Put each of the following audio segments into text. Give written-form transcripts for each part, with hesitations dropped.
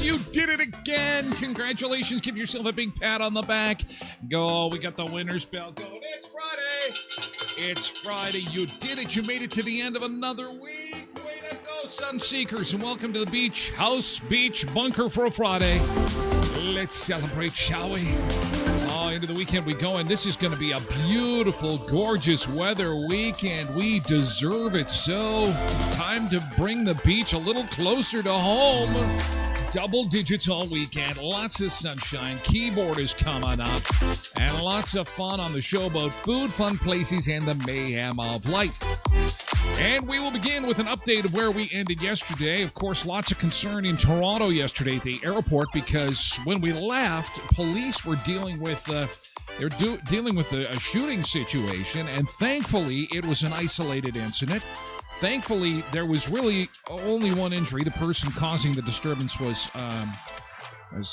You did it again. Congratulations. Give yourself a big pat on the back. Go. We got the winner's bell going. It's Friday. It's Friday. You did it. You made it to the end of another week. Way to go, Sunseekers. And welcome to the beach house, beach bunker for a Friday. Let's celebrate, shall we? Oh, into the weekend we go. And this is going to be a beautiful, gorgeous weather weekend. We deserve it. So, time to bring the beach a little closer to home. Double digits all weekend, lots of sunshine, keyboard is coming up, and lots of fun on the show about food, fun places, and the mayhem of life. And we will begin with an update of where we ended yesterday. Of course, lots of concern in Toronto yesterday at the airport because when we left, police were dealing with dealing with a shooting situation, and thankfully it was an isolated incident. Thankfully, there was really only one injury. The person causing the disturbance was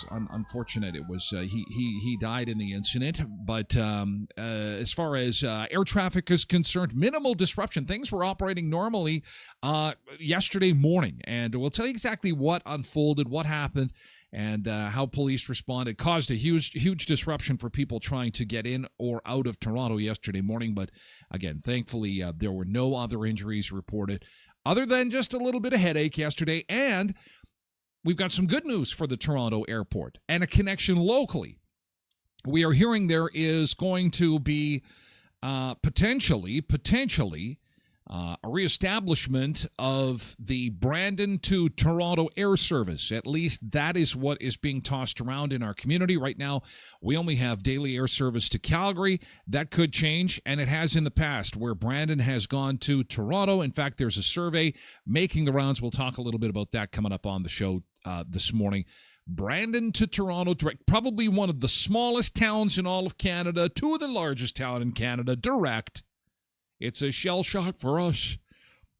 unfortunate. It was he died in the incident. But as far as air traffic is concerned, minimal disruption. Things were operating normally yesterday morning, and we'll tell you exactly what unfolded, what happened, and how police responded. Caused a huge disruption for people trying to get in or out of Toronto yesterday morning. But again, thankfully, there were no other injuries reported other than just a little bit of headache yesterday. And we've got some good news for the Toronto airport and a connection locally. We are hearing there is going to be potentially a reestablishment of the Brandon to Toronto air service. At least that is what is being tossed around in our community right now. We only have daily air service to Calgary. That could change, and it has in the past where Brandon has gone to Toronto. In fact, there's a survey making the rounds. We'll talk a little bit about that coming up on the show this morning. Brandon to Toronto direct, probably one of the smallest towns in all of Canada to the largest town in Canada direct. It's a shell shock for us,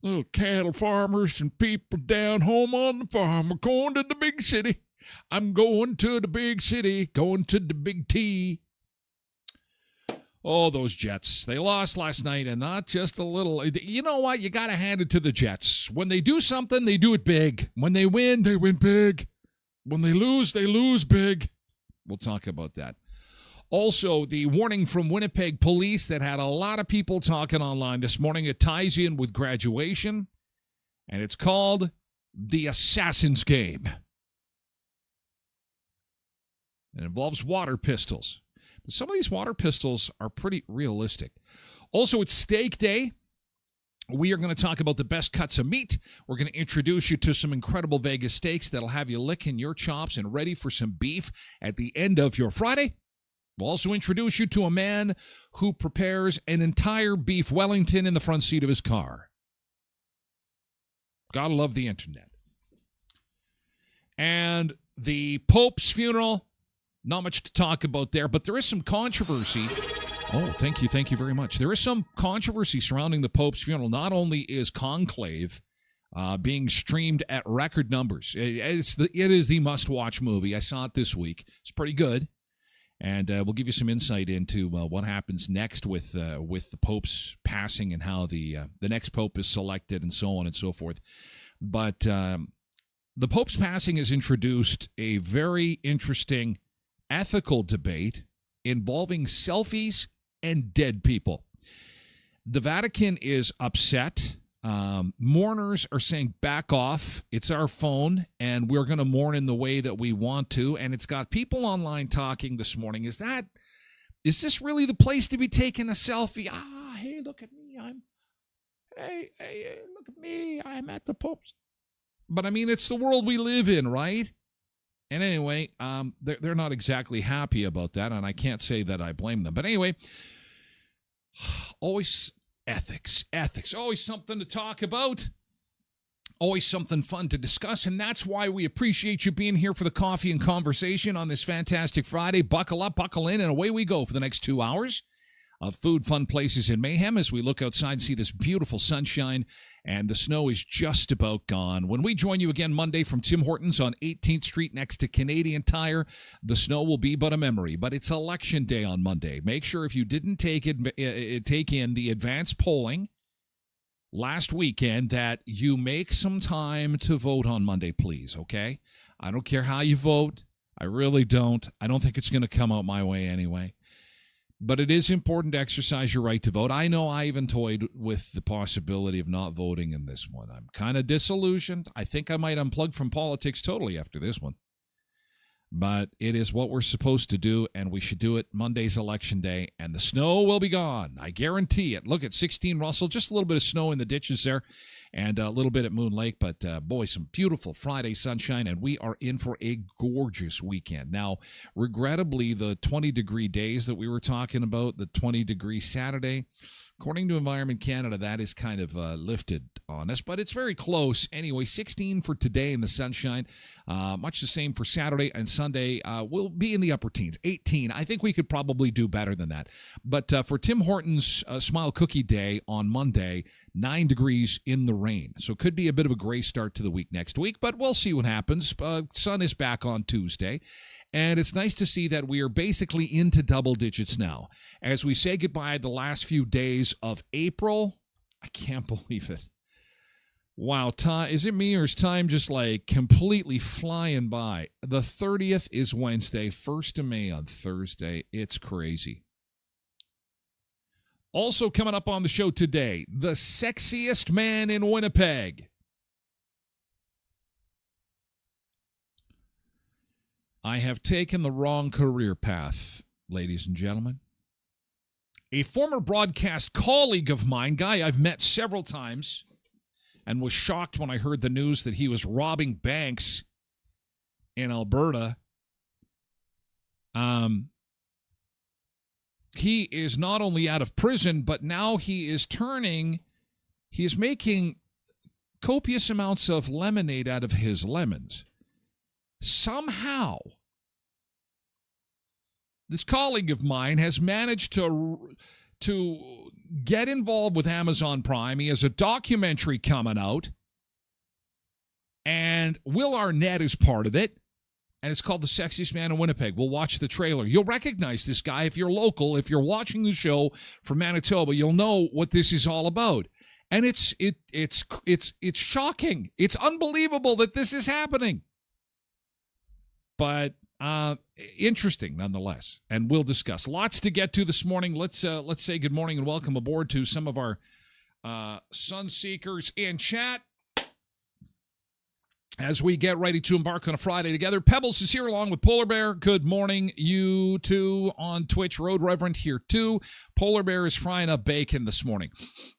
little cattle farmers and people down home on the farm. We're going to the big city. I'm going to the big city, going to the big T. Oh, those Jets. They lost last night, and not just a little. You know what? You got to hand it to the Jets. When they do something, they do it big. When they win big. When they lose big. We'll talk about that. Also, the warning from Winnipeg police that had a lot of people talking online this morning. It ties in with graduation, and it's called the Assassin's Game. It involves water pistols. But some of these water pistols are pretty realistic. Also, it's steak day. We are going to talk about the best cuts of meat. We're going to introduce you to some incredible Vegas steaks that'll have you licking your chops and ready for some beef at the end of your Friday. We'll also introduce you to a man who prepares an entire beef Wellington in the front seat of his car. Gotta love the internet. And the Pope's funeral, not much to talk about there, but there is some controversy. Oh, thank you very much. There is some controversy surrounding the Pope's funeral. Not only is Conclave being streamed at record numbers, it is the must-watch movie. I saw it this week. It's pretty good. And we'll give you some insight into what happens next with the Pope's passing and how the next Pope is selected and so on and so forth. But the Pope's passing has introduced a very interesting ethical debate involving selfies and dead people. The Vatican is upset. Mourners are saying, back off. It's our phone, and we're going to mourn in the way that we want to. And it's got people online talking this morning. Is this really the place to be taking a selfie? Hey, look at me. Hey, look at me. I'm at the Pope's. But I mean, it's the world we live in, right? And anyway, they're not exactly happy about that, and I can't say that I blame them. But anyway, always ethics, always something to talk about, always something fun to discuss, and that's why we appreciate you being here for the coffee and conversation on this fantastic Friday. Buckle up, buckle in, and away we go for the next 2 hours of food, fun, places, and mayhem as we look outside and see this beautiful sunshine, and the snow is just about gone. When we join you again Monday from Tim Hortons on 18th Street next to Canadian Tire, the snow will be but a memory, but it's Election Day on Monday. Make sure if you didn't take in the advanced polling last weekend that you make some time to vote on Monday, please, okay? I don't care how you vote. I really don't. I don't think it's going to come out my way anyway. But it is important to exercise your right to vote. I know I even toyed with the possibility of not voting in this one. I'm kind of disillusioned. I think I might unplug from politics totally after this one. But it is what we're supposed to do, and we should do it Monday's Election Day, and the snow will be gone. I guarantee it. Look at 16 Russell, just a little bit of snow in the ditches there, and a little bit at Moon Lake, but boy, some beautiful Friday sunshine, and we are in for a gorgeous weekend. Now, regrettably, the 20-degree days that we were talking about, the 20-degree Saturday, according to Environment Canada, that is kind of lifted on us, but it's very close. Anyway, 16 for today in the sunshine, much the same for Saturday, and Sunday will be in the upper teens, 18. I think we could probably do better than that. But for Tim Hortons Smile Cookie Day on Monday, 9 degrees in the rain. So it could be a bit of a gray start to the week next week, but we'll see what happens. Sun is back on Tuesday. And it's nice to see that we are basically into double digits now. As we say goodbye the last few days of April, I can't believe it. Wow, is it me or is time just like completely flying by? The 30th is Wednesday, 1st of May on Thursday. It's crazy. Also coming up on the show today, the sexiest man in Winnipeg. I have taken the wrong career path, ladies and gentlemen. A former broadcast colleague of mine, guy I've met several times, and was shocked when I heard the news that he was robbing banks in Alberta. He is not only out of prison, but now he is making copious amounts of lemonade out of his lemons. Somehow, this colleague of mine has managed to get involved with Amazon Prime. He has a documentary coming out, and Will Arnett is part of it, and it's called The Sexiest Man in Winnipeg. We'll watch the trailer. You'll recognize this guy if you're local. If you're watching the show from Manitoba, you'll know what this is all about. And it's shocking. It's unbelievable that this is happening. But interesting nonetheless, and we'll discuss. Lots to get to this morning. Let's say good morning and welcome aboard to some of our sun seekers in chat. as we get ready to embark on a Friday together. Pebbles is here along with Polar Bear. Good morning, you two on Twitch. Road Reverend here too. Polar Bear is frying up bacon this morning.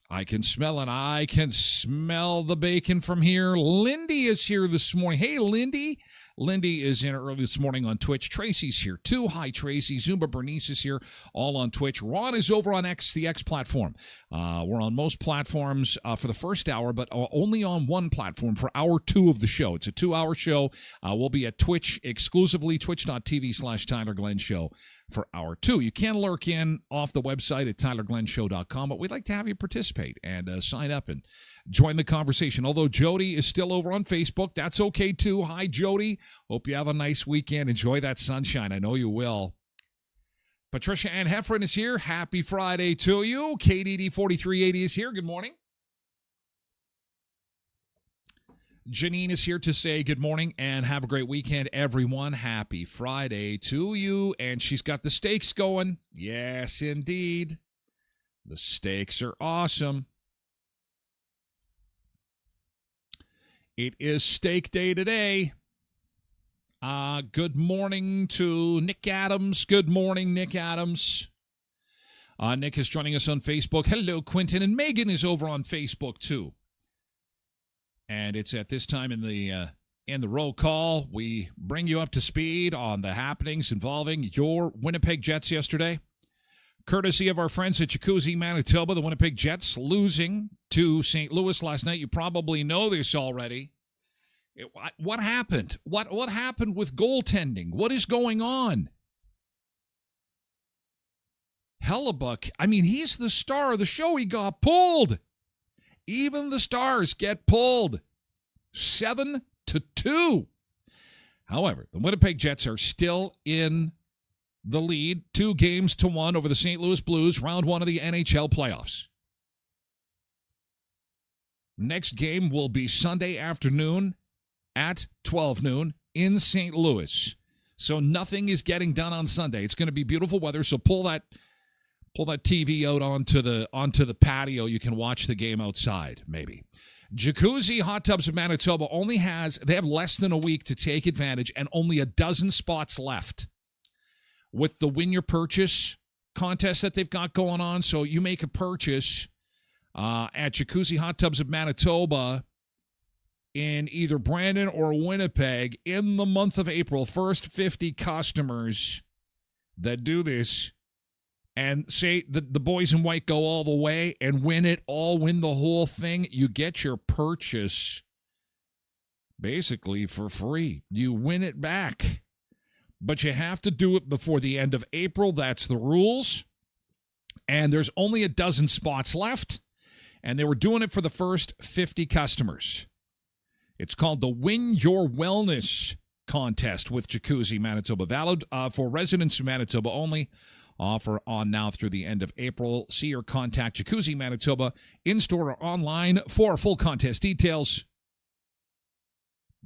I can smell it. I can smell the bacon from here. Lindy is here this morning. Hey, Lindy. Lindy is in early this morning on Twitch. Tracy's here too. Hi, Tracy. Zumba Bernice is here, all on Twitch. Ron is over on the X platform. We're on most platforms for the first hour, but only on one platform for hour 2 of the show. It's a 2-hour show. We'll be at Twitch exclusively, twitch.tv/Tyler Glen Show for hour 2. You can lurk in off the website at tylerglenshow.com, but we'd like to have you participate and sign up and join the conversation. Although Jody is still over on Facebook, that's okay too. Hi, Jody. Hope you have a nice weekend. Enjoy that sunshine. I know you will. Patricia Ann Heffron is here. Happy Friday to you. KDD 4380 is here. Good morning. Janine is here to say good morning and have a great weekend, everyone. Happy Friday to you. And she's got the steaks going. Yes, indeed. The steaks are awesome. It is steak day today. Good morning to Nick Adams. Good morning, Nick Adams. Nick is joining us on Facebook. Hello, Quentin. And Megan is over on Facebook, too. And it's at this time in the roll call, we bring you up to speed on the happenings involving your Winnipeg Jets yesterday. Courtesy of our friends at Jacuzzi, Manitoba, the Winnipeg Jets losing to St. Louis last night. You probably know this already. What happened? What happened with goaltending? What is going on? Hellebuck, I mean, he's the star of the show. He got pulled. Even the stars get pulled. 7-2. However, the Winnipeg Jets are still in the lead, 2-1 over the St. Louis Blues, round 1 of the NHL playoffs. Next game will be Sunday afternoon at 12 noon in St. Louis. So nothing is getting done on Sunday. It's going to be beautiful weather, so pull that TV out onto the patio. You can watch the game outside, maybe. Jacuzzi Hot Tubs of Manitoba they have less than a week to take advantage and only a dozen spots left with the Win Your Purchase contest that they've got going on. So you make a purchase at Jacuzzi Hot Tubs of Manitoba in either Brandon or Winnipeg in the month of April. First 50 customers that do this and say the boys in white go all the way and win it all, win the whole thing, you get your purchase basically for free. You win it back. But you have to do it before the end of April. That's the rules. And there's only a dozen spots left. And they were doing it for the first 50 customers. It's called the Win Your Wellness Contest with Jacuzzi Manitoba. Valid for residents of Manitoba only. Offer on now through the end of April. See or contact Jacuzzi Manitoba in-store or online for full contest details.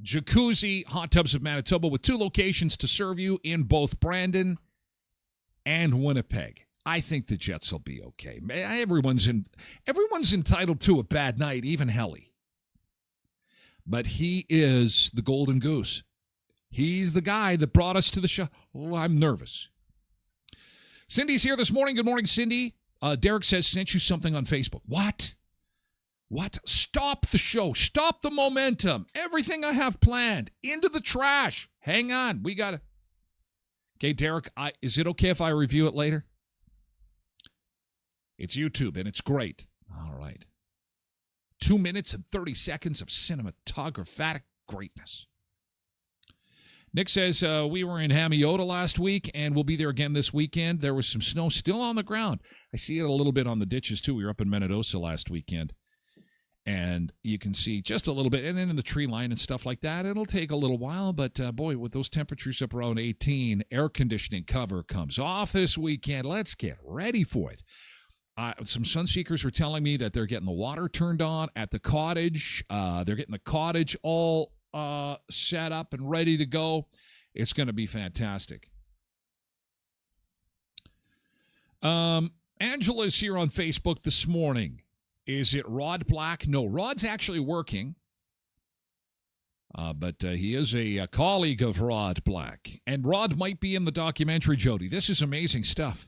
Jacuzzi Hot Tubs of Manitoba with 2 locations to serve you in both Brandon and Winnipeg. I think the Jets will be okay. Everyone's entitled to a bad night, even Helly. But he is the golden goose. He's the guy that brought us to the show. Oh, I'm nervous. Cindy's here this morning. Good morning, Cindy. Derek says, sent you something on Facebook. What? Stop the show. Stop the momentum. Everything I have planned. Into the trash. Hang on. We got to. Okay, Derek, is it okay if I review it later? It's YouTube, and it's great. All right. 2 minutes and 30 seconds of cinematographic greatness. Nick says, we were in Hamiota last week, and we'll be there again this weekend. There was some snow still on the ground. I see it a little bit on the ditches, too. We were up in Menidosa last weekend, and you can see just a little bit. And then in the tree line and stuff like that, it'll take a little while. But, boy, with those temperatures up around 18, air conditioning cover comes off this weekend. Let's get ready for it. Some sunseekers were telling me that they're getting the water turned on at the cottage. They're getting the cottage all set up and ready to go. It's going to be fantastic. Angela's here on Facebook this morning. Is it Rod Black? No, Rod's actually working. But he is a colleague of Rod Black. And Rod might be in the documentary, Jody. This is amazing stuff.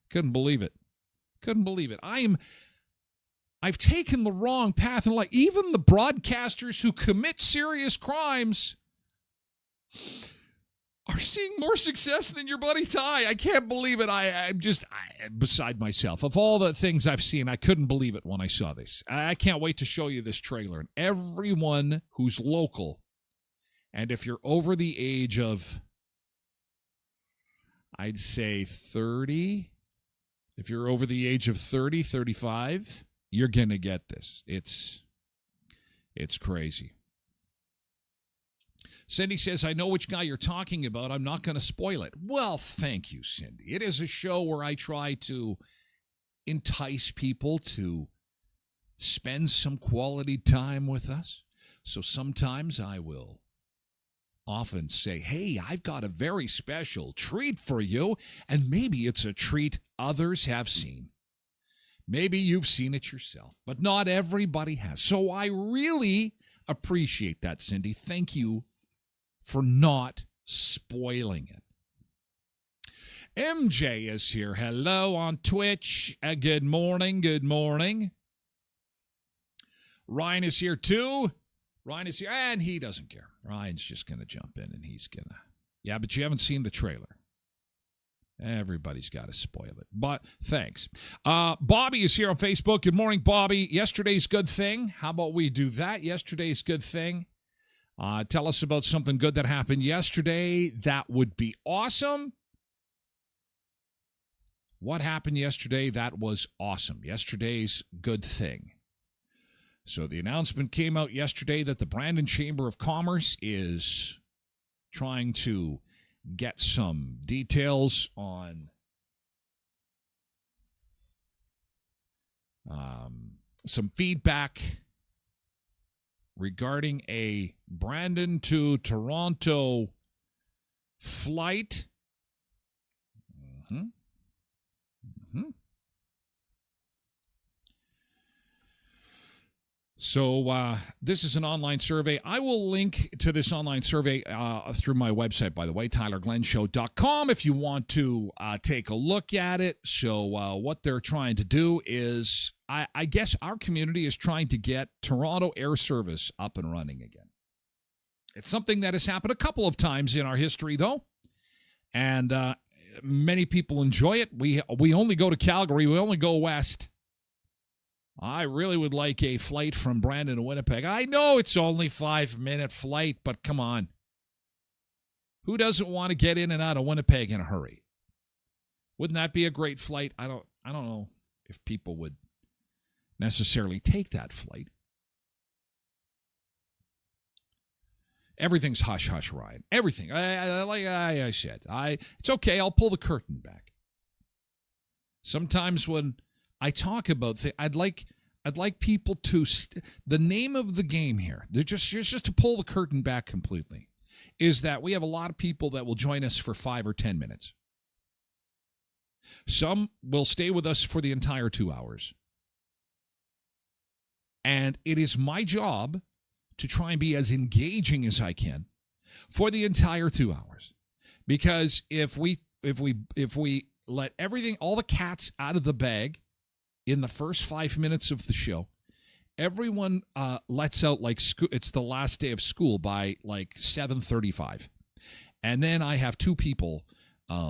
Couldn't believe it. Couldn't believe it. I've taken the wrong path in life. Even the broadcasters who commit serious crimes are seeing more success than your buddy Ty. I can't believe it. I'm beside myself. Of all the things I've seen, I couldn't believe it when I saw this. I can't wait to show you this trailer. And everyone who's local, and if you're over the age of, I'd say 30, if you're over the age of 30, 35, you're going to get this. It's crazy. Cindy says, I know which guy you're talking about. I'm not going to spoil it. Well, thank you, Cindy. It is a show where I try to entice people to spend some quality time with us. So sometimes I will often say, hey, I've got a very special treat for you. And maybe it's a treat others have seen. Maybe you've seen it yourself, but not everybody has. So I really appreciate that, Cindy. Thank you for not spoiling it. MJ is here. Hello on Twitch. Good morning. Good morning. Ryan is here too. Ryan is here, and he doesn't care. Ryan's just going to jump in, and he's going to. Yeah, but you haven't seen the trailer. Everybody's got to spoil it. But thanks. Bobby is here on Facebook. Good morning, Bobby. Yesterday's good thing. How about we do that? Yesterday's good thing. Tell us about something good that happened yesterday. That would be awesome. What happened yesterday? That was awesome. Yesterday's good thing. So the announcement came out yesterday that the Brandon Chamber of Commerce is trying to get some details on some feedback regarding a Brandon to Toronto flight. So this is an online survey. I will link to this online survey through my website, by the way, tylerglenshow.com, if you want to take a look at it. So what they're trying to do is, I guess our community is trying to get Toronto air service up and running again. It's something that has happened a couple of times in our history, though, and many people enjoy it. We only go to Calgary. We only go west. I really would like a flight from Brandon to Winnipeg. I know it's only a 5-minute flight, but come on. Who doesn't want to get in and out of Winnipeg in a hurry? Wouldn't that be a great flight? I don't know if people would necessarily take that flight. Everything's hush-hush, Ryan. Everything. Like I said, it's okay. I'll pull the curtain back. Sometimes when I talk about things, I'd like people to the name of the game here. They're just to pull the curtain back completely. Is that we have a lot of people that will join us for 5 or 10 minutes. Some will stay with us for the entire 2 hours. And it is my job to try and be as engaging as I can for the entire 2 hours. Because if we let everything, all the cats out of the bag in the first 5 minutes of the show, everyone lets out like it's the last day of school by like 7:35. And then I have 2 people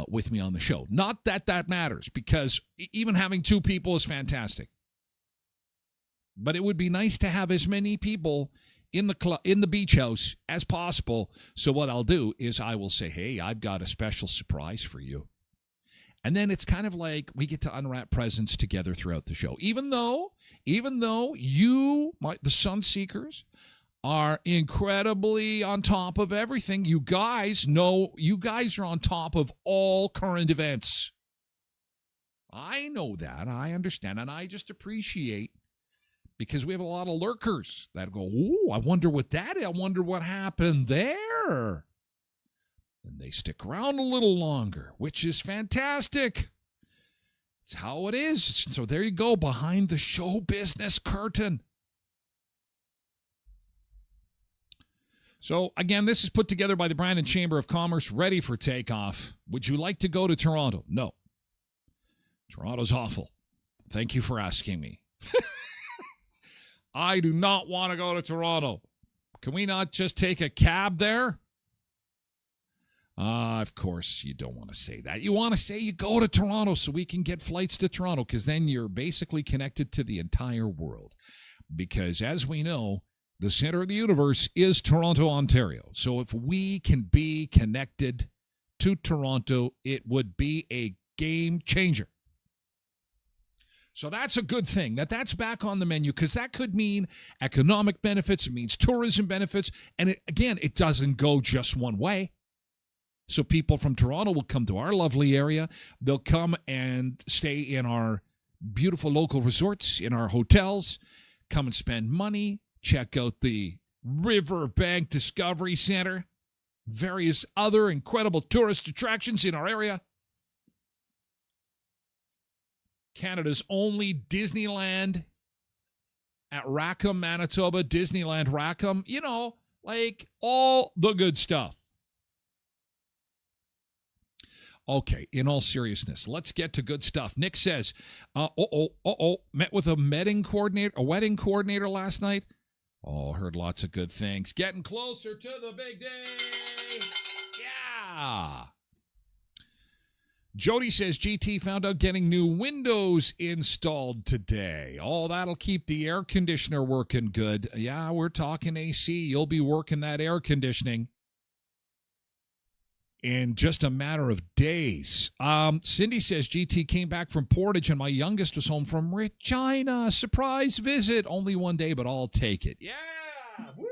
with me on the show. Not that that matters, because even having 2 people is fantastic. But it would be nice to have as many people in the beach house as possible. So what I'll do is I will say, hey, I've got a special surprise for you. And then it's kind of like we get to unwrap presents together throughout the show. Even though you, the Sun Seekers, are incredibly on top of everything. You guys are on top of all current events. I know that. I understand. And I just appreciate, because we have a lot of lurkers that go, ooh, I wonder what that is. I wonder what happened there. And they stick around a little longer, which is fantastic. It's how it is. So there you go, behind the show business curtain. So, again, this is put together by the Brandon Chamber of Commerce, ready for takeoff. Would you like to go to Toronto? No. Toronto's awful. Thank you for asking me. I do not want to go to Toronto. Can we not just take a cab there? Of course, you don't want to say that. You want to say you go to Toronto so we can get flights to Toronto, because then you're basically connected to the entire world. Because as we know, the center of the universe is Toronto, Ontario. So if we can be connected to Toronto, it would be a game changer. So that's a good thing that's back on the menu, because that could mean economic benefits. It means tourism benefits. And it doesn't go just one way. So people from Toronto will come to our lovely area. They'll come and stay in our beautiful local resorts, in our hotels, come and spend money, check out the Riverbank Discovery Center, various other incredible tourist attractions in our area. Canada's only Disneyland at Rackham, Manitoba, Disneyland Rackham. You know, like all the good stuff. Okay, in all seriousness, let's get to good stuff. Nick says, met with a wedding coordinator last night. Oh, heard lots of good things. Getting closer to the big day. Yeah. Jody says, GT found out getting new windows installed today. Oh, that'll keep the air conditioner working good. Yeah, we're talking AC. You'll be working that air conditioning in just a matter of days. Cindy says, GT came back from Portage and my youngest was home from Regina. Surprise visit. Only one day, but I'll take it. Yeah. Woo.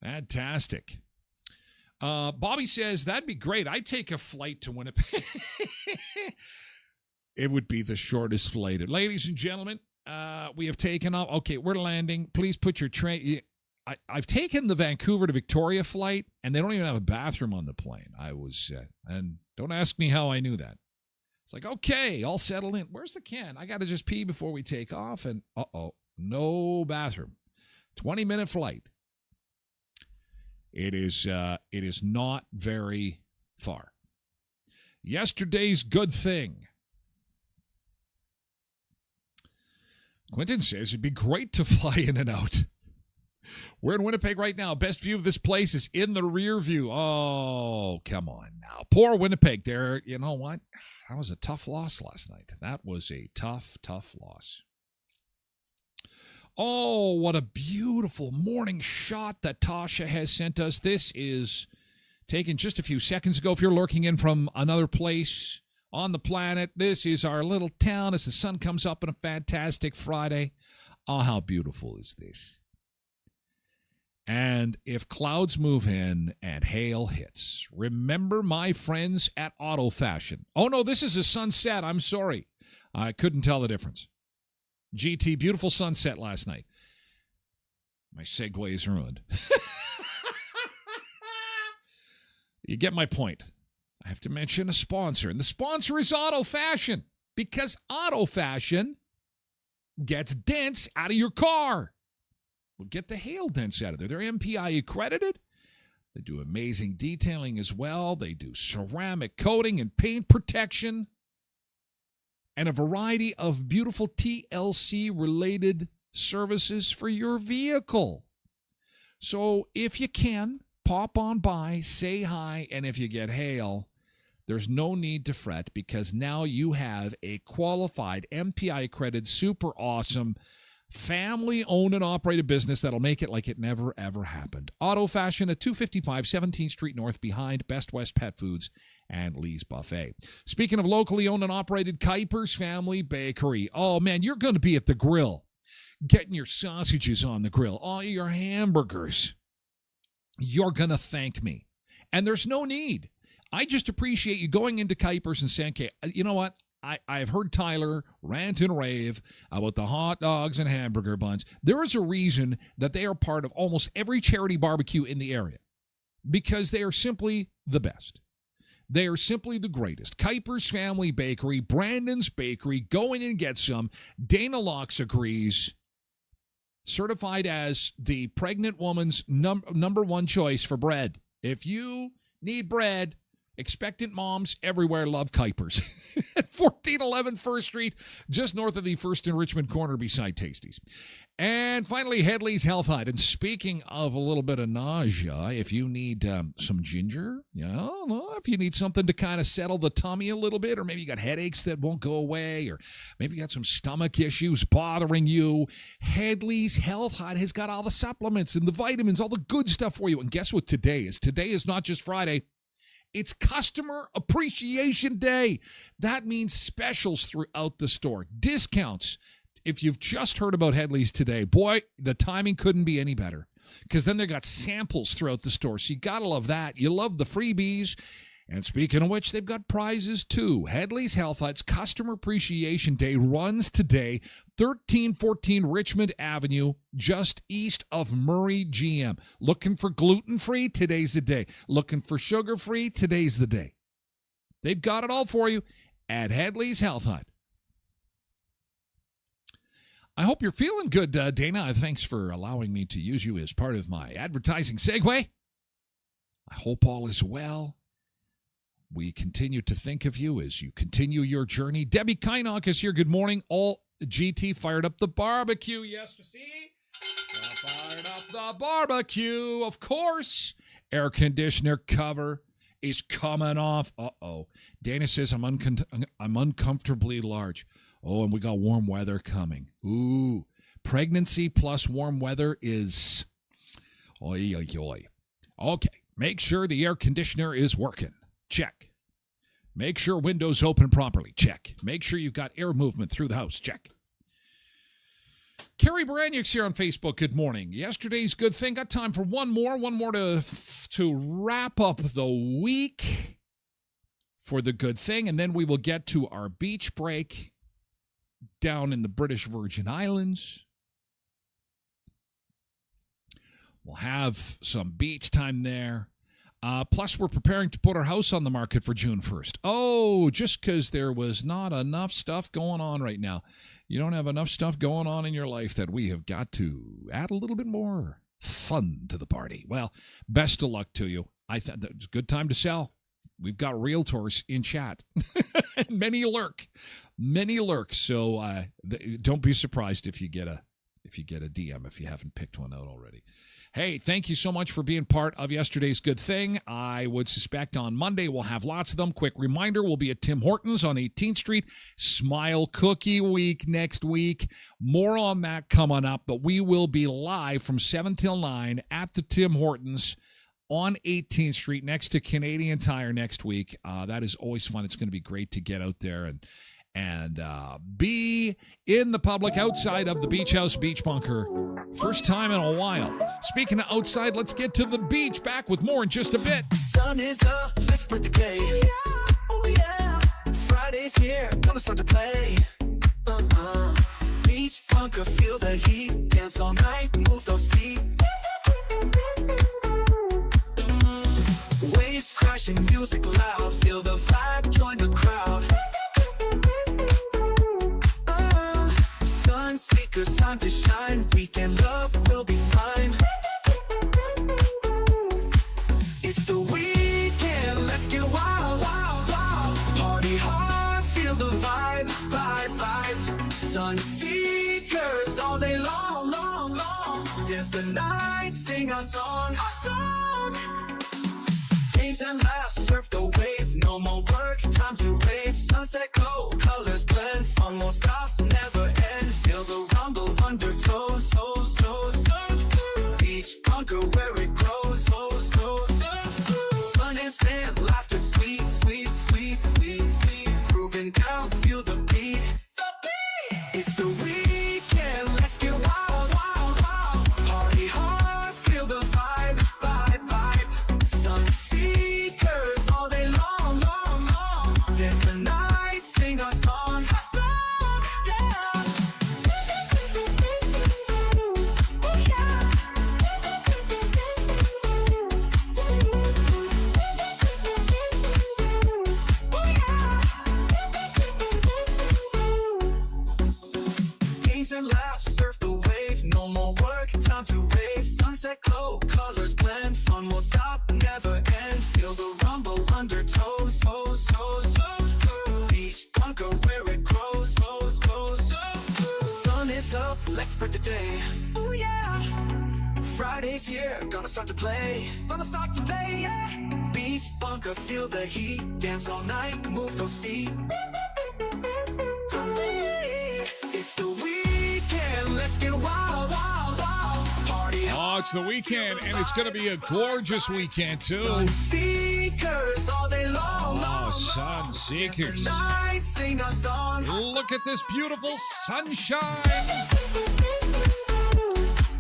Fantastic. Bobby says, that'd be great. I'd take a flight to Winnipeg. It would be the shortest flight. Ladies and gentlemen, we have taken off. Okay, we're landing. Please put your train. I've taken the Vancouver to Victoria flight, and they don't even have a bathroom on the plane. And don't ask me how I knew that. It's like, okay, all settled in. Where's the can? I got to just pee before we take off, and no bathroom. 20-minute flight. It is not very far. Yesterday's good thing. Quentin says it'd be great to fly in and out. We're in Winnipeg right now. Best view of this place is in the rear view. Oh, come on now. Poor Winnipeg there. You know what? That was a tough loss last night. That was a tough, tough loss. Oh, what a beautiful morning shot that Tasha has sent us. This is taken just a few seconds ago. If you're lurking in from another place on the planet, this is our little town as the sun comes up on a fantastic Friday. Oh, how beautiful is this? And if clouds move in and hail hits, remember my friends at Auto Fashion. Oh, no, this is a sunset. I'm sorry. I couldn't tell the difference. GT, beautiful sunset last night. My segue is ruined. You get my point. I have to mention a sponsor, and the sponsor is Auto Fashion, because Auto Fashion gets dents out of your car. Well, get the hail dents out of there. They're MPI accredited. They do amazing detailing as well. They do ceramic coating and paint protection and a variety of beautiful TLC-related services for your vehicle. So if you can, pop on by, say hi, and if you get hail, there's no need to fret, because now you have a qualified, MPI-accredited, super awesome, family-owned and operated business that'll make it like it never, ever happened. Auto Fashion at 255 17th Street North, behind Best West Pet Foods and Lee's Buffet. Speaking of locally owned and operated, Kuiper's Family Bakery. Oh, man, you're going to be at the grill, getting your sausages on the grill, all your hamburgers. You're going to thank me. And there's no need. I just appreciate you going into Kuiper's and saying, okay, you know what? I've heard Tyler rant and rave about the hot dogs and hamburger buns. There is a reason that they are part of almost every charity barbecue in the area, because they are simply the best. They are simply the greatest. Kuiper's Family Bakery, Brandon's Bakery. Go in and get some. Dana Locks agrees. certified as the pregnant woman's number one choice for bread. If you need bread, expectant moms everywhere love Kuipers. At 1411 First Street, just north of the First and Richmond corner beside Tasties. And finally, Headley's Health Hut. And speaking of a little bit of nausea, if you need some ginger, if you need something to kind of settle the tummy a little bit, or maybe you got headaches that won't go away, or maybe you got some stomach issues bothering you, Headley's Health Hut has got all the supplements and the vitamins, all the good stuff for you. And guess what today is? Today is not just Friday. It's Customer Appreciation Day. That means specials throughout the store, discounts. If you've just heard about Headley's today, boy, the timing couldn't be any better, because then they got samples throughout the store. So you got to love that. You love the freebies. And speaking of which, they've got prizes too. Headley's Health Hut's Customer Appreciation Day runs today, 1314 Richmond Avenue, just east of Murray GM. Looking for gluten-free? Today's the day. Looking for sugar-free? Today's the day. They've got it all for you at Headley's Health Hut. I hope you're feeling good, Dana. Thanks for allowing me to use you as part of my advertising segue. I hope all is well. We continue to think of you as you continue your journey. Debbie Kynock is here. Good morning. All GT fired up the barbecue. Yes, to see? Fired up the barbecue. Of course. Air conditioner cover is coming off. Uh-oh. Dana says I'm uncomfortably large. Oh, and we got warm weather coming. Ooh. Pregnancy plus warm weather is... Oy, oy, oy. Okay. Make sure the air conditioner is working. Check. Make sure windows open properly. Check. Make sure you've got air movement through the house. Check. Carrie Baranyuk's here on Facebook. Good morning. Yesterday's good thing. Got time for one more to wrap up the week for the good thing, and then we will get to our beach break down in the British Virgin Islands. We'll have some beach time there. Plus, we're preparing to put our house on the market for June 1st. Oh, just because there was not enough stuff going on right now. You don't have enough stuff going on in your life that we have got to add a little bit more fun to the party. Well, best of luck to you. I thought it's a good time to sell. We've got realtors in chat. And many lurk. So don't be surprised if you get a DM if you haven't picked one out already. Hey, thank you so much for being part of yesterday's good thing. I would suspect on Monday we'll have lots of them. Quick reminder, we'll be at Tim Hortons on 18th Street. Smile Cookie Week next week. More on that coming up, but we will be live from 7 till 9 at the Tim Hortons on 18th Street next to Canadian Tire next week. That is always fun. It's going to be great to get out there and be in the public outside of the Beach House Beach Bunker. First time in a while. Speaking of outside, let's get to the beach. Back with more in just a bit. Sun is up, let's spread the day. Oh yeah. Friday's here, gonna start to play. Beach Bunker, feel the heat. Dance all night, move those feet. Waves crashing, music loud. Feel the vibe, join the crowd. Seekers, time to shine. Weekend love will be fine. It's the weekend, let's get wild, wild, wild. Party hard, feel the vibe, vibe, vibe. Sun seekers all day long, long, long. Dance the night, sing our song, our song. Games and laughs, surf the wave. No more work, time to rave. Sunset glow, colors blend. Fun won't stop, never end. Feel the rumble undertows, toes, toes. Beach Bunker where it grows, toes, toes. Sun and sand, laughter, sweet, sweet, sweet, sweet, sweet. Grooving down, feel the beat, the beat. It's the weekend, let's get wild, wild, wild. Party hard, feel the vibe, vibe, vibe. Sun seekers all day long, long, long. Dance the night, sing our song, yeah. dark, time to rave. Sunset glow, colors blend. Fun won't stop, never end. Feel the rumble undertows. Toes, toes. Beach bunker where it grows. Toes, toes. Sun is up, let's spread the day. Oh yeah. Friday's here, gonna start to play. Yeah. Beach bunker, feel the heat. Dance all night, move those feet. It's the weekend, let's get wild, wild, wild. Party Oh, it's the weekend, and it's going to be a gorgeous weekend, too. Sun seekers all day long. Oh, sun seekers. Night, sing a song. Look at this beautiful sunshine.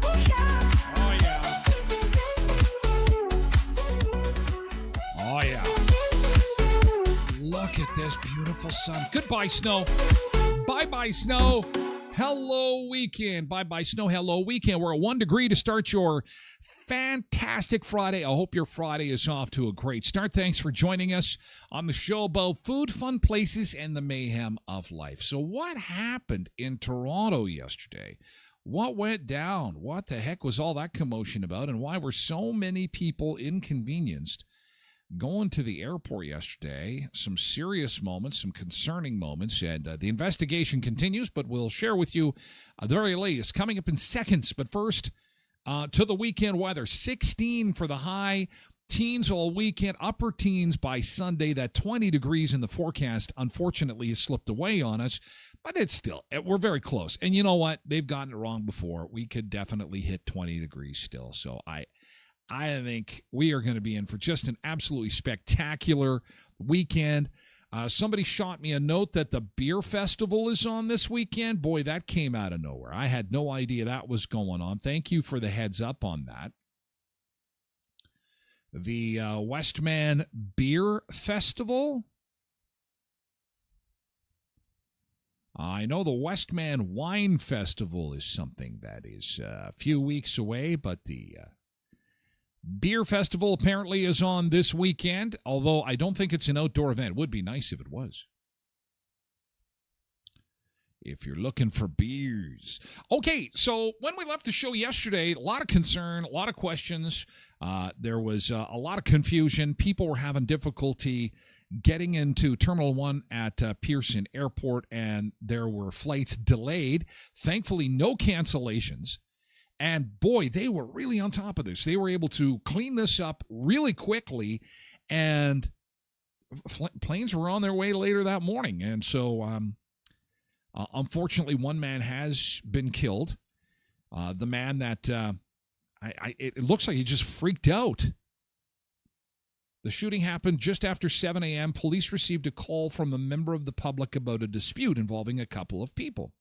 Oh, yeah. Oh, yeah. Look at this beautiful sun. Goodbye, snow. Bye-bye, snow. Hello, weekend. Bye-bye, snow. Hello, weekend. We're at 1 degree to start your fantastic Friday. I hope your Friday is off to a great start. Thanks for joining us on the show about food, fun places, and the mayhem of life. So what happened in Toronto yesterday? What went down? What the heck was all that commotion about? And why were so many people inconvenienced going to the airport yesterday? Some serious moments, some concerning moments, and the investigation continues, but we'll share with you the very latest coming up in seconds. But first, to the weekend weather. 16 for the high, teens all weekend, upper teens by Sunday. That 20 degrees in the forecast, unfortunately, has slipped away on us, but it's still, we're very close. And you know what? They've gotten it wrong before. We could definitely hit 20 degrees still. So I think we are going to be in for just an absolutely spectacular weekend. Somebody shot me a note that the beer festival is on this weekend. Boy, that came out of nowhere. I had no idea that was going on. Thank you for the heads up on that. The Westman Beer Festival. I know the Westman Wine Festival is something that is a few weeks away, but the Beer Festival apparently is on this weekend, although I don't think it's an outdoor event. Would be nice if it was. If you're looking for beers. Okay, so when we left the show yesterday, a lot of concern, a lot of questions. There was a lot of confusion. People were having difficulty getting into Terminal 1 at Pearson Airport, and there were flights delayed. Thankfully, no cancellations. And boy, they were really on top of this. They were able to clean this up really quickly, and planes were on their way later that morning. And so, unfortunately, one man has been killed. The man that it looks like he just freaked out. The shooting happened just after 7 a.m. Police received a call from a member of the public about a dispute involving a couple of people.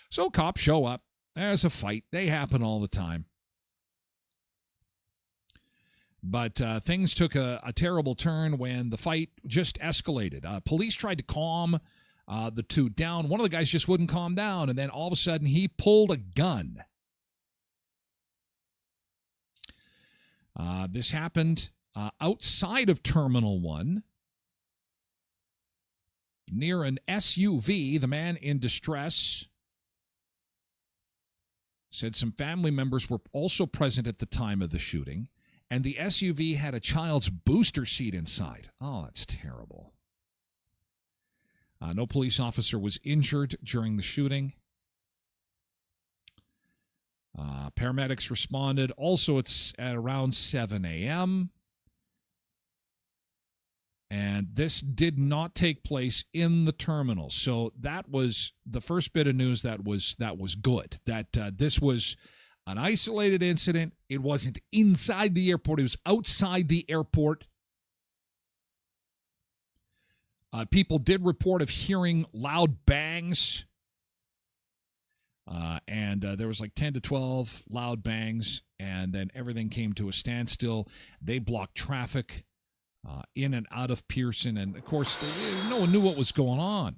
So cops show up. There's a fight. They happen all the time. But things took a terrible turn when the fight just escalated. Police tried to calm the two down. One of the guys just wouldn't calm down, and then all of a sudden he pulled a gun. This happened outside of Terminal 1. Near an SUV, the man in distress said some family members were also present at the time of the shooting, and the SUV had a child's booster seat inside. Oh, that's terrible. No police officer was injured during the shooting. Paramedics responded. Also, it's at around 7 a.m., and this did not take place in the terminal. So that was the first bit of news that was good. That this was an isolated incident. It wasn't inside the airport. It was outside the airport. People did report of hearing loud bangs. And there was like 10 to 12 loud bangs. And then everything came to a standstill. They blocked traffic in and out of Pearson, and of course, no one knew what was going on.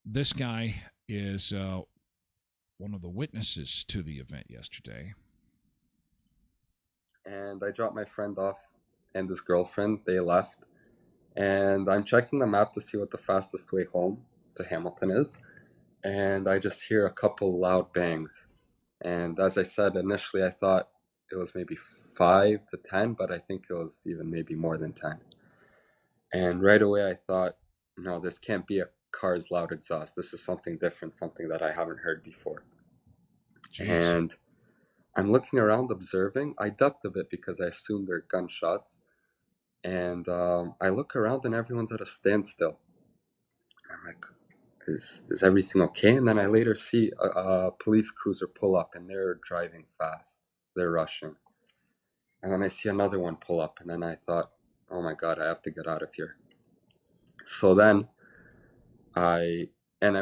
This guy is one of the witnesses to the event yesterday. And I dropped my friend off and his girlfriend. They left, And I'm checking the map to see what the fastest way home to Hamilton is. And I just hear a couple loud bangs. And as I said, initially I thought it was maybe 5 to 10, but I think it was even maybe more than 10. And right away I thought, no, this can't be a car's loud exhaust. This is something different, something that I haven't heard before. Jeez. And I'm looking around, observing. I ducked a bit because I assumed they're gunshots. And I look around and everyone's at a standstill. I'm like, is everything okay? And then I later see a police cruiser pull up, and they're driving fast. They're rushing. And then I see another one pull up, and then I thought, oh my God, I have to get out of here. So then I'm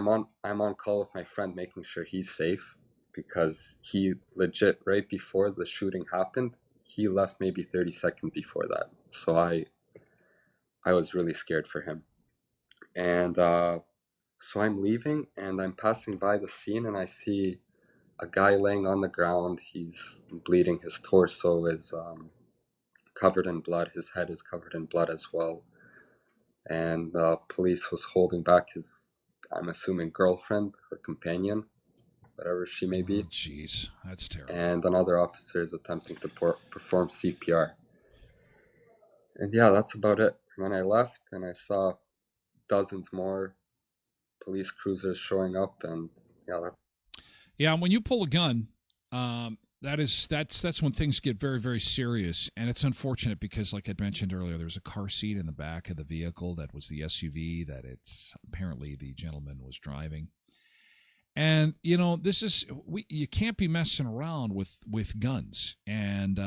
on call with my friend, making sure he's safe, because he legit, right before the shooting happened, he left maybe 30 seconds before that. So I was really scared for him. And so I'm leaving, and I'm passing by the scene, and I see a guy laying on the ground. He's bleeding. His torso is covered in blood. His head is covered in blood as well. And police was holding back his, I'm assuming, girlfriend or companion, whatever she may be. Jeez, that's terrible. And another officer is attempting to perform CPR. And yeah, that's about it. And then I left, and I saw dozens more police cruisers showing up, and yeah, when you pull a gun, that's when things get very, very serious. And it's unfortunate because, like I mentioned earlier, there's a car seat in the back of the vehicle that was the SUV that it's apparently the gentleman was driving. And this is you can't be messing around with guns. And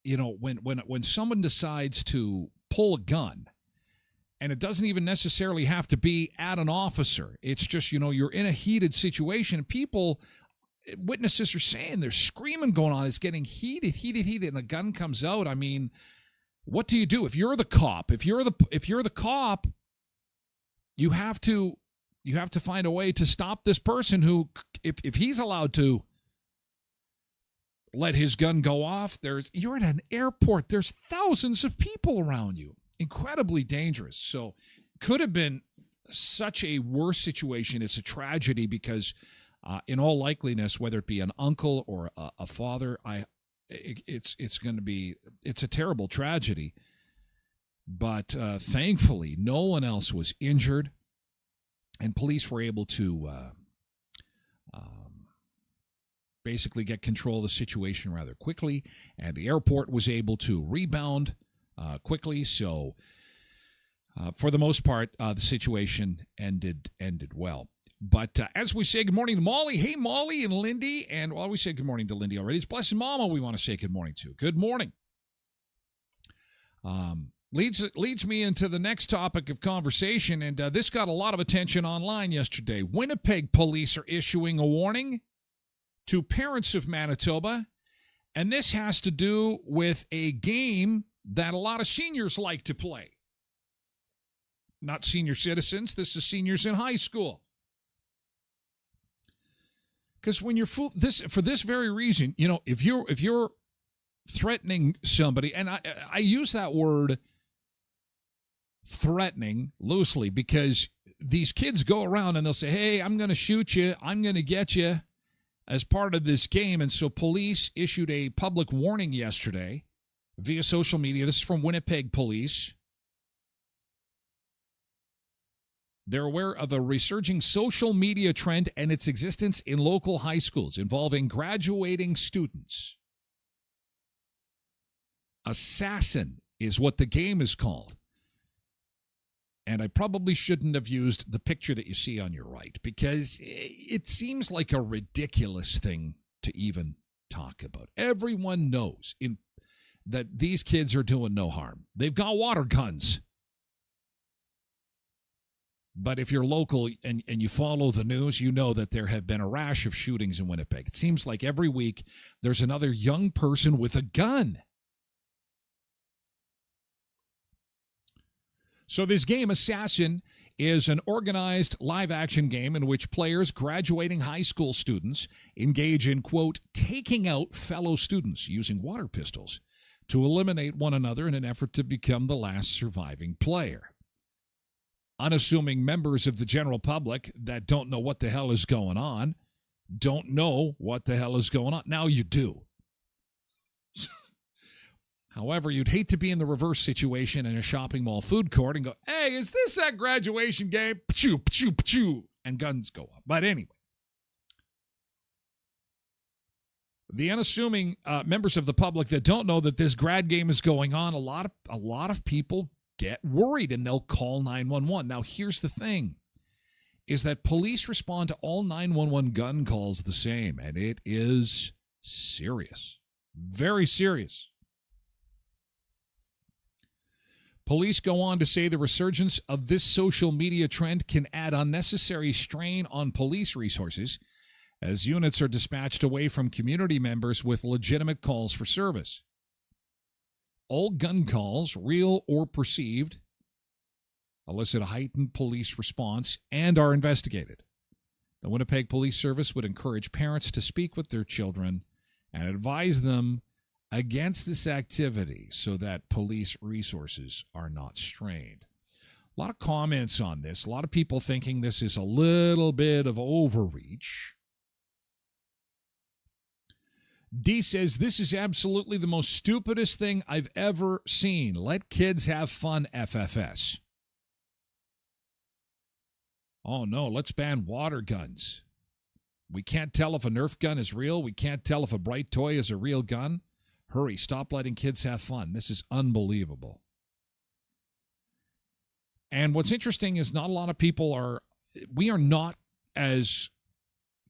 when someone decides to pull a gun, and it doesn't even necessarily have to be at an officer. It's just, you're in a heated situation. Witnesses are saying there's screaming going on. It's getting heated, and a gun comes out. I mean, what do you do? If you're the cop, if you're the cop, you have to find a way to stop this person who, if he's allowed to let his gun go off, you're at an airport. There's thousands of people around you. Incredibly dangerous. So could have been such a worse situation. It's a tragedy because in all likeliness, whether it be an uncle or a father, it's a terrible tragedy. But thankfully, no one else was injured, and police were able to basically get control of the situation rather quickly, and the airport was able to rebound quickly. So for the most part, the situation ended well. But as we say good morning to Molly, hey Molly and Lindy, and while we say good morning to Lindy already, it's Blessed Mama we want to say good morning to. Good morning. Leads me into the next topic of conversation, and this got a lot of attention online yesterday. Winnipeg police are issuing a warning to parents of Manitoba, and this has to do with a game that a lot of seniors like to play. Not senior citizens, this is seniors in high school. Because when you're for this very reason, if you're threatening somebody, and I use that word threatening loosely because these kids go around and they'll say, hey, I'm going to shoot you, I'm going to get you as part of this game. And so police issued a public warning yesterday via social media. This is from Winnipeg Police. They're aware of a resurging social media trend and its existence in local high schools involving graduating students. Assassin is what the game is called. And I probably shouldn't have used the picture that you see on your right because it seems like a ridiculous thing to even talk about. Everyone knows that these kids are doing no harm. They've got water guns. But if you're local and you follow the news, you know that there have been a rash of shootings in Winnipeg. It seems like every week there's another young person with a gun. So this game, Assassin, is an organized live-action game in which players graduating high school students engage in, quote, taking out fellow students using water pistols. to eliminate one another in an effort to become the last surviving player. Unassuming members of the general public that don't know what the hell is going on don't know what the hell is going on. Now you do. However, you'd hate to be in the reverse situation in a shopping mall food court and go, hey, is this that graduation game? Pachoo, pachoo, pachoo, and guns go up. But anyway, the unassuming members of the public that don't know that this grad game is going on, a lot of people get worried and they'll call 911. Now, here's the thing, is that police respond to all 911 gun calls the same, and it is serious. Very serious. Police go on to say the resurgence of this social media trend can add unnecessary strain on police resources as units are dispatched away from community members with legitimate calls for service. All gun calls, real or perceived, elicit a heightened police response and are investigated. The Winnipeg Police Service would encourage parents to speak with their children and advise them against this activity so that police resources are not strained. A lot of comments on this. A lot of people thinking this is a little bit of overreach. D says, this is absolutely the most stupidest thing I've ever seen. Let kids have fun, FFS. Oh no, let's ban water guns. We can't tell if a Nerf gun is real. We can't tell if a bright toy is a real gun. Hurry, stop letting kids have fun. This is unbelievable. And what's interesting is not a lot of people we are not as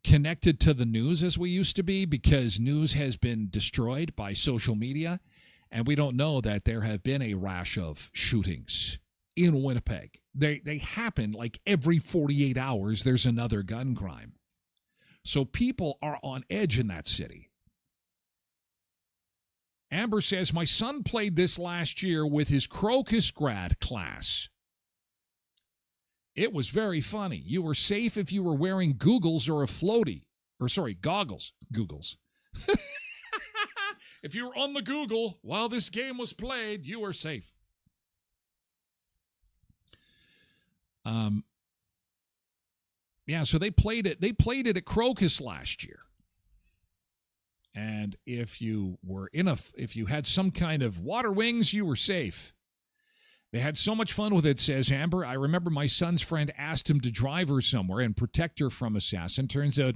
connected to the news as we used to be because news has been destroyed by social media, and we don't know that there have been a rash of shootings in Winnipeg. They happen like every 48 hours there's another gun crime. So people are on edge in that city. Amber says, my son played this last year with his Crocus grad class. It was very funny. You were safe if you were wearing goggles or a floaty. Goggles. If you were on the Google while this game was played, you were safe. So they played it. They played it at Crocus last year. And if you had some kind of water wings, you were safe. They had so much fun with it, says Amber. I remember my son's friend asked him to drive her somewhere and protect her from assassin. Turns out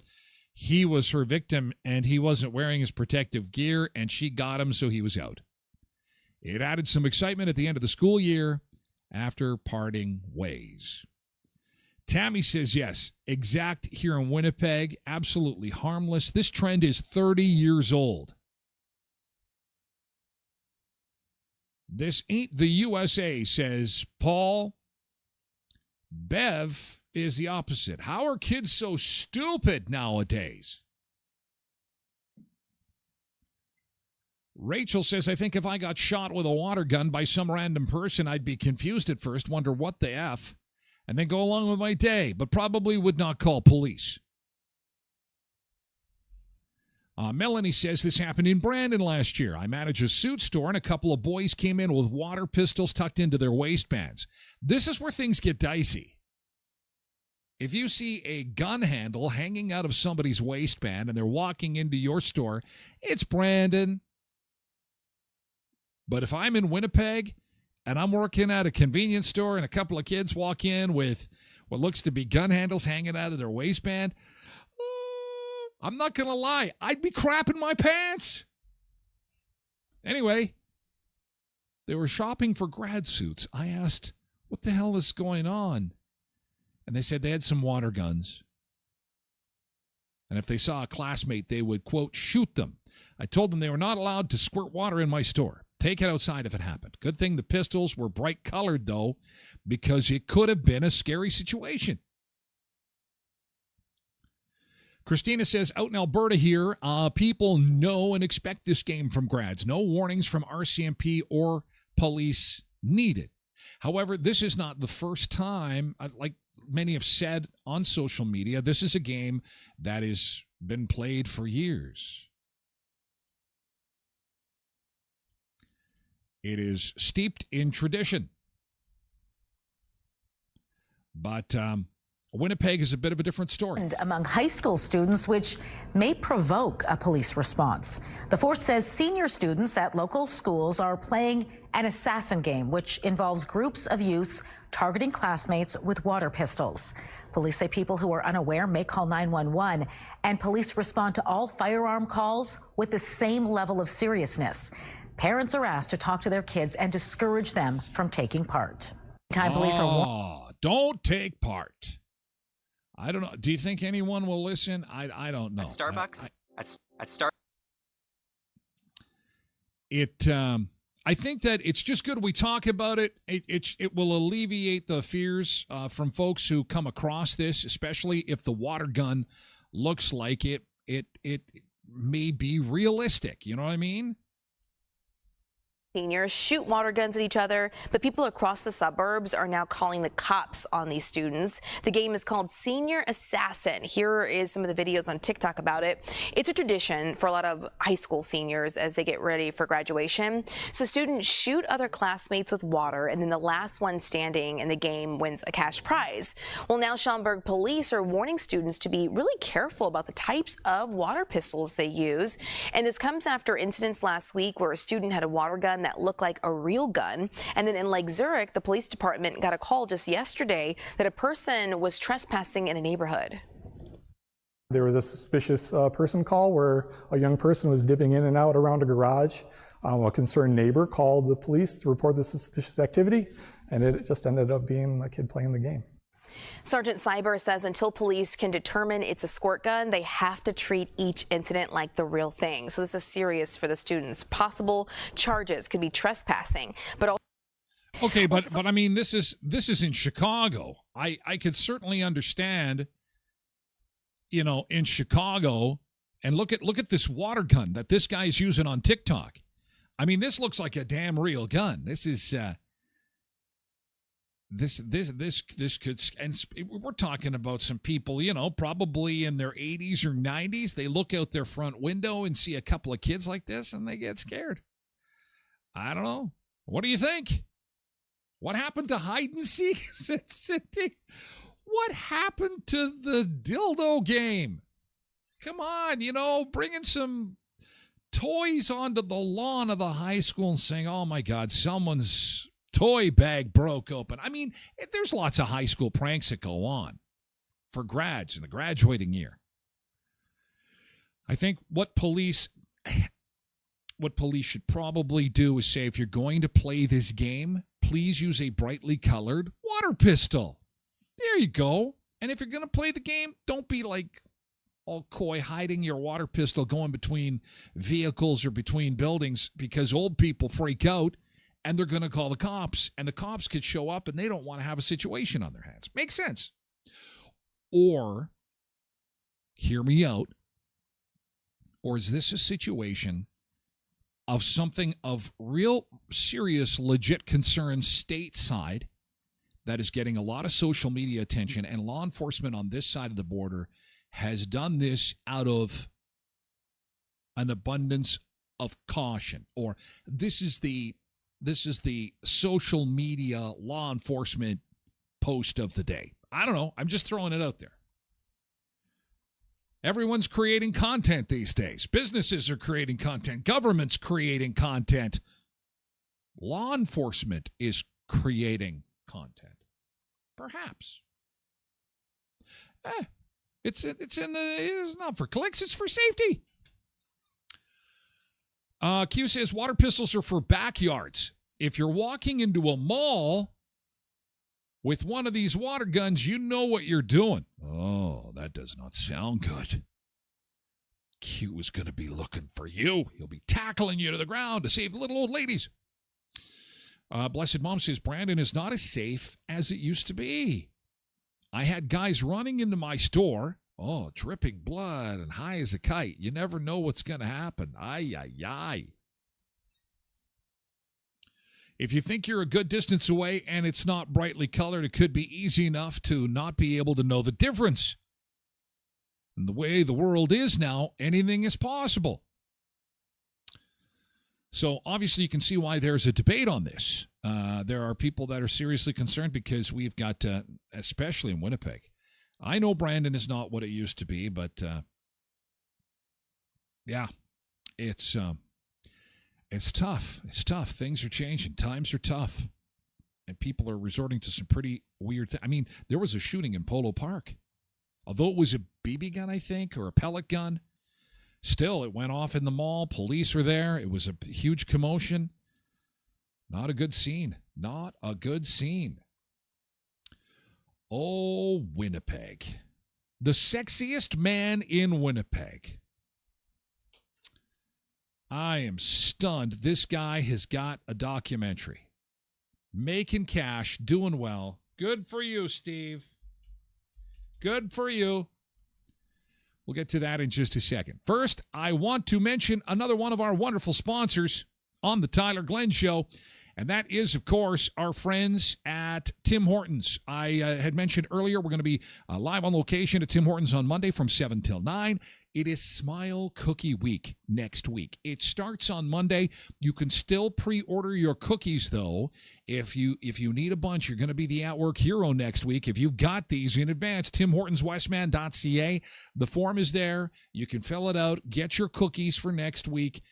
he was her victim and he wasn't wearing his protective gear and she got him, so he was out. It added some excitement at the end of the school year after parting ways. Tammy says, yes, exact here in Winnipeg, absolutely harmless. This trend is 30 years old. This ain't the USA, says Paul. Bev is the opposite. How are kids so stupid nowadays? Rachel says, I think if I got shot with a water gun by some random person, I'd be confused at first, wonder what the F, and then go along with my day, but probably would not call police. Melanie says this happened in Brandon last year. I manage a suit store, and a couple of boys came in with water pistols tucked into their waistbands. This is where things get dicey. If you see a gun handle hanging out of somebody's waistband and they're walking into your store, it's Brandon. But if I'm in Winnipeg and I'm working at a convenience store and a couple of kids walk in with what looks to be gun handles hanging out of their waistband, I'm not going to lie, I'd be crapping my pants. Anyway, they were shopping for grad suits. I asked, what the hell is going on? And they said they had some water guns. And if they saw a classmate, they would, quote, shoot them. I told them they were not allowed to squirt water in my store. Take it outside if it happened. Good thing the pistols were bright colored, though, because it could have been a scary situation. Christina says, out in Alberta here, people know and expect this game from grads. No warnings from RCMP or police needed. However, this is not the first time, like many have said on social media, this is a game that has been played for years. It is steeped in tradition. But Winnipeg is a bit of a different story. And among high school students, which may provoke a police response. The force says senior students at local schools are playing an assassin game, which involves groups of youths targeting classmates with water pistols. Police say people who are unaware may call 911, and police respond to all firearm calls with the same level of seriousness. Parents are asked to talk to their kids and discourage them from taking part. Police are don't take part. I don't know. Do you think anyone will listen? I don't know. At Starbucks? At Star. I think that it's just good we talk about it. It will alleviate the fears from folks who come across this, especially if the water gun looks like it may be realistic. You know what I mean? Seniors shoot water guns at each other, but people across the suburbs are now calling the cops on these students. The game is called Senior Assassin. Here is some of the videos on TikTok about it. It's a tradition for a lot of high school seniors as they get ready for graduation. So students shoot other classmates with water, and then the last one standing in the game wins a cash prize. Well, now Schaumburg police are warning students to be really careful about the types of water pistols they use. And this comes after incidents last week where a student had a water gun that looked like a real gun. And then in Lake Zurich, the police department got a call just yesterday that a person was trespassing in a neighborhood. There was a suspicious person call where a young person was dipping in and out around a garage. A concerned neighbor called the police to report the suspicious activity, and it just ended up being a kid playing the game. Sergeant Cyber says until police can determine it's a squirt gun, they have to treat each incident like the real thing. So this is serious for the students. Possible charges could be trespassing, but also okay, but I mean, this is in Chicago. I could certainly understand, you know, in Chicago, and look at this water gun that this guy's using on TikTok. I mean, this looks like a damn real gun. This is this could, and we're talking about some people, you know, probably in their 80s or 90s. They look out their front window and see a couple of kids like this, and they get scared. I don't know. What do you think? What happened to hide and seek, Cindy? What happened to the dildo game? Come on, you know, bringing some toys onto the lawn of the high school and saying, oh my God, someone's toy bag broke open. I mean, there's lots of high school pranks that go on for grads in the graduating year. I think what police should probably do is say, if you're going to play this game, please use a brightly colored water pistol. There you go. And if you're going to play the game, don't be like all coy, hiding your water pistol going between vehicles or between buildings, because old people freak out and they're going to call the cops, and the cops could show up and they don't want to have a situation on their hands. Makes sense. Or, hear me out, or is this a situation of something of real serious, legit concern stateside that is getting a lot of social media attention, and law enforcement on this side of the border has done this out of an abundance of caution, or this is the social media law enforcement post of the day. I don't know. I'm just throwing it out there. Everyone's creating content these days. Businesses are creating content. Government's creating content. Law enforcement is creating content. Perhaps. It's not for clicks, it's for safety. Q says water pistols are for backyards. If you're walking into a mall with one of these water guns, you know what you're doing. Oh, that does not sound good. Q is going to be looking for you. He'll be tackling you to the ground to save little old ladies. Blessed Mom says, Brandon is not as safe as it used to be. I had guys running into my store. Oh, dripping blood and high as a kite. You never know what's going to happen. Ay, ay, ay. If you think you're a good distance away and it's not brightly colored, it could be easy enough to not be able to know the difference. And the way the world is now, anything is possible. So obviously you can see why there's a debate on this. There are people that are seriously concerned because we've got, especially in Winnipeg. I know Brandon is not what it used to be, but yeah, it's tough. It's tough. Things are changing. Times are tough. And people are resorting to some pretty weird things. I mean, there was a shooting in Polo Park. Although it was a BB gun, I think, or a pellet gun, still, it went off in the mall. Police were there. It was a huge commotion. Not a good scene. Not a good scene. Oh, Winnipeg. The sexiest man in Winnipeg. I am stunned. This guy has got a documentary. Making cash, doing well. Good for you, Steve. Good for you. We'll get to that in just a second. First, I want to mention another one of our wonderful sponsors on the Tyler Glen Show, and that is, of course, our friends at Tim Hortons. I had mentioned earlier we're going to be live on location at Tim Hortons on Monday from 7 till 9. It is Smile Cookie Week next week. It starts on Monday. You can still pre-order your cookies, though. If you need a bunch, you're going to be the at-work hero next week. If you've got these in advance, timhortonswestman.ca. The form is there. You can fill it out. Get your cookies for next week.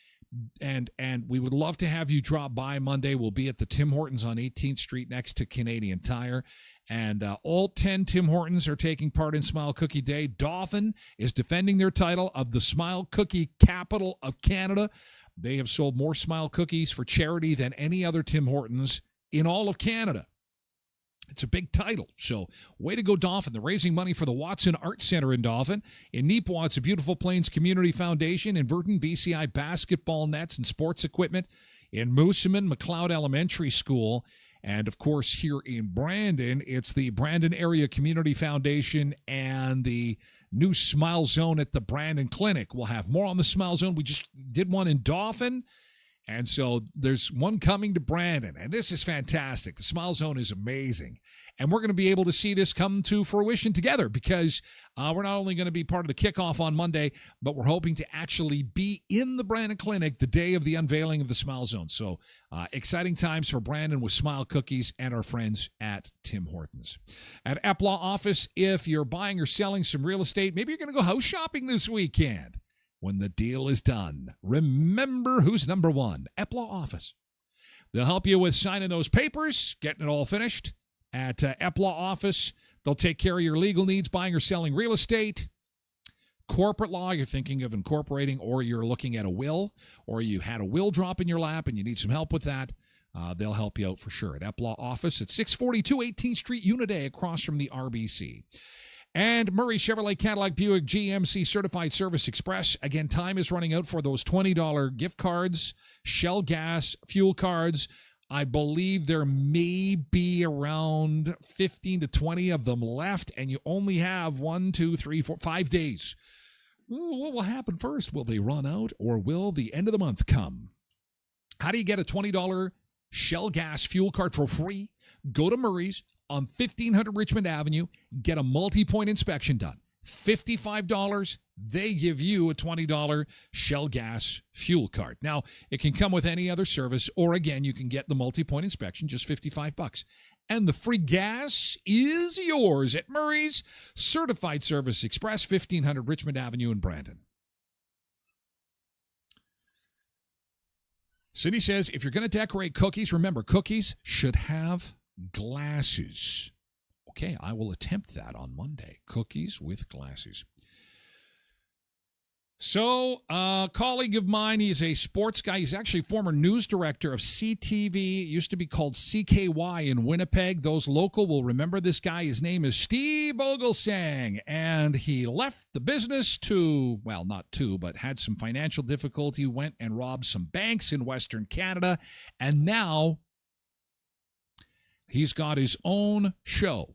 And we would love to have you drop by Monday. We'll be at the Tim Hortons on 18th Street next to Canadian Tire. And all 10 Tim Hortons are taking part in Smile Cookie Day. Dauphin is defending their title of the Smile Cookie Capital of Canada. They have sold more Smile Cookies for charity than any other Tim Hortons in all of Canada. It's a big title. So, way to go, Dauphin. They're raising money for the Watson Art Center in Dauphin. In Neepawa, it's a Beautiful Plains Community Foundation. In Virton, BCI basketball nets and sports equipment. In Moosomin, McLeod Elementary School. And, of course, here in Brandon, it's the Brandon Area Community Foundation and the new Smile Zone at the Brandon Clinic. We'll have more on the Smile Zone. We just did one in Dauphin. And so there's one coming to Brandon, and this is fantastic. The Smile Zone is amazing. And we're going to be able to see this come to fruition together because we're not only going to be part of the kickoff on Monday, but we're hoping to actually be in the Brandon Clinic the day of the unveiling of the Smile Zone. So exciting times for Brandon with Smile Cookies and our friends at Tim Hortons. At Eplaw Office, if you're buying or selling some real estate, maybe you're going to go house shopping this weekend. When the deal is done, remember who's number one. Eplaw Office. They'll help you with signing those papers, getting it all finished. At Eplaw Office, they'll take care of your legal needs, buying or selling real estate. Corporate law, you're thinking of incorporating, or you're looking at a will, or you had a will drop in your lap and you need some help with that. They'll help you out for sure. At Eplaw Office at 642 18th Street, Unit A, across from the RBC. And Murray Chevrolet Cadillac Buick GMC Certified Service Express. Again, time is running out for those $20 gift cards, Shell gas, fuel cards. I believe there may be around 15 to 20 of them left, and you only have 5 days. Ooh, what will happen first? Will they run out, or will the end of the month come? How do you get a $20 Shell gas fuel card for free? Go to Murray's on 1500 Richmond Avenue, get a multi-point inspection done. $55, they give you a $20 Shell gas fuel card. Now, it can come with any other service, or again, you can get the multi-point inspection, just $55. And the free gas is yours at Murray's Certified Service Express, 1500 Richmond Avenue in Brandon. Cindy says, if you're going to decorate cookies, remember, cookies should have glasses. Okay, I will attempt that on Monday. Cookies with glasses. So, a colleague of mine, he's a sports guy. He's actually former news director of CTV. It used to be called CKY in Winnipeg. Those local will remember this guy. His name is Steve Vogelsang, and he left the business but had some financial difficulty, went and robbed some banks in Western Canada, and now he's got his own show.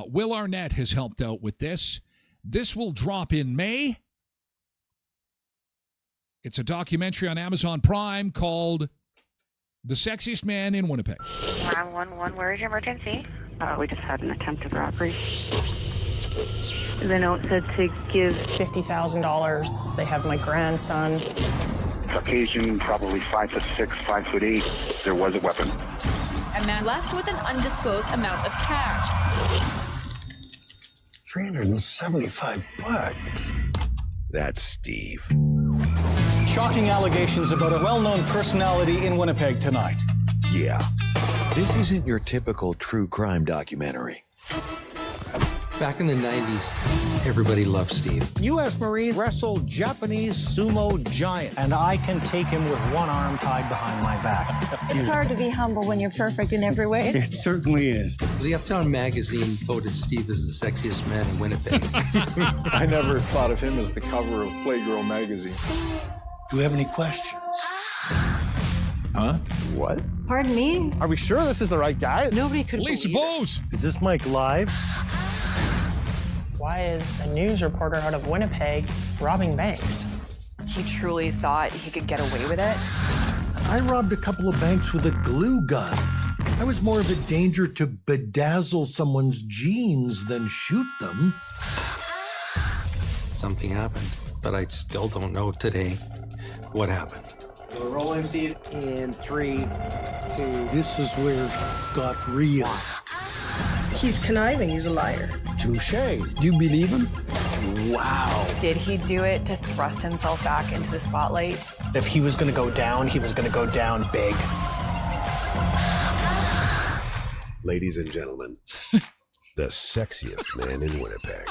Will Arnett has helped out with this. This will drop in May. It's a documentary on Amazon Prime called The Sexiest Man in Winnipeg. 911, where is your emergency? We just had an attempted robbery. The note said to give $50,000. They have my grandson. Caucasian, probably 5'6", 5'8". There was a weapon. A man left with an undisclosed amount of cash. $375. That's Steve. Shocking allegations about a well-known personality in Winnipeg tonight. Yeah. This isn't your typical true crime documentary. Back in the 90s, everybody loved Steve. U.S. Marine wrestled Japanese sumo giant, and I can take him with one arm tied behind my back. It's hard to be humble when you're perfect in every way. It certainly is. The Uptown Magazine voted Steve as the sexiest man in Winnipeg. I never thought of him as the cover of Playgirl magazine. Do you have any questions? Huh? What? Pardon me? Are we sure this is the right guy? Nobody could Lisa believe Bowes. Is this Mike live? Why is a news reporter out of Winnipeg robbing banks? He truly thought he could get away with it. I robbed a couple of banks with a glue gun. I was more of a danger to bedazzle someone's jeans than shoot them. Something happened, but I still don't know today what happened. So rolling seed in 3, 2. This is where it got real. He's conniving. He's a liar. Touché. Do you believe him? Wow. Did he do it to thrust himself back into the spotlight? If he was going to go down, he was going to go down big. Ladies and gentlemen, the sexiest man in Winnipeg.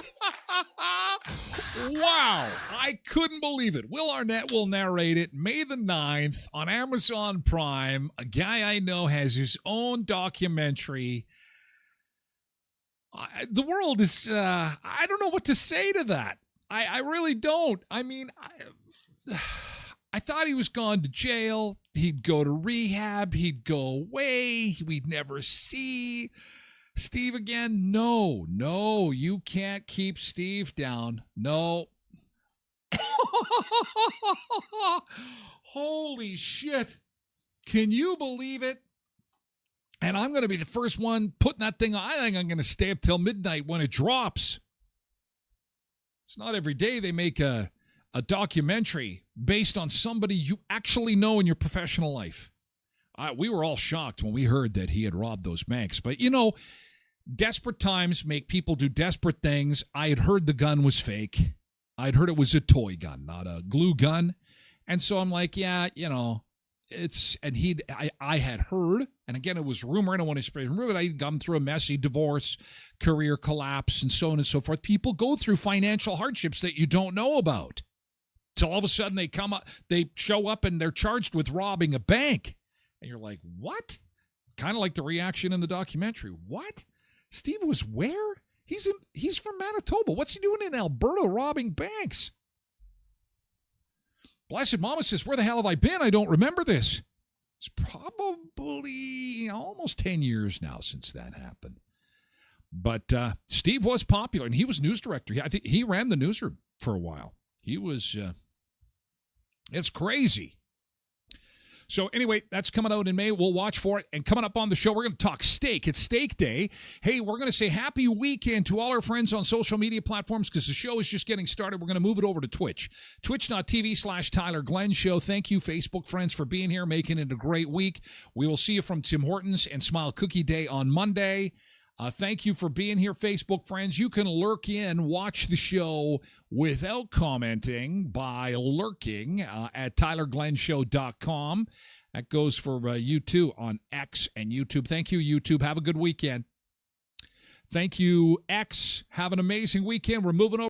Wow, I couldn't believe it. Will Arnett will narrate it May the 9th on Amazon Prime. A guy I know has his own documentary. The world is, I don't know what to say to that. I really don't. I mean, I thought he was gone to jail. He'd go to rehab. He'd go away. We'd never see Steve again. No, you can't keep Steve down. No. Holy shit. Can you believe it? And I'm going to be the first one putting that thing on. I think I'm going to stay up till midnight when it drops. It's not every day they make a documentary based on somebody you actually know in your professional life. We were all shocked when we heard that he had robbed those banks. But, you know, desperate times make people do desperate things. I had heard the gun was fake. I'd heard it was a toy gun, not a glue gun. And so I'm like, yeah, you know, I had heard, and again, it was rumor. I don't want to spread rumor, but I'd gone through a messy divorce, career collapse, and so on and so forth. People go through financial hardships that you don't know about. So all of a sudden they show up and they're charged with robbing a bank. And you're like, what? Kind of like the reaction in the documentary. What? Steve was where? He's from Manitoba. What's he doing in Alberta robbing banks? Blessed Mama says, where the hell have I been? I don't remember this. It's probably almost 10 years now since that happened. But Steve was popular, and he was news director. I think he ran the newsroom for a while. He was, it's crazy. So anyway, that's coming out in May. We'll watch for it. And coming up on the show, we're going to talk steak. It's steak day. Hey, we're going to say happy weekend to all our friends on social media platforms because the show is just getting started. We're going to move it over to Twitch. Twitch.tv/Tyler Glen Show. Thank you, Facebook friends, for being here, making it a great week. We will see you from Tim Hortons and Smile Cookie Day on Monday. Thank you for being here, Facebook friends. You can lurk in, watch the show without commenting by lurking at TylerGlenShow.com. That goes for you too on X and YouTube. Thank you, YouTube. Have a good weekend. Thank you, X. Have an amazing weekend. We're moving over.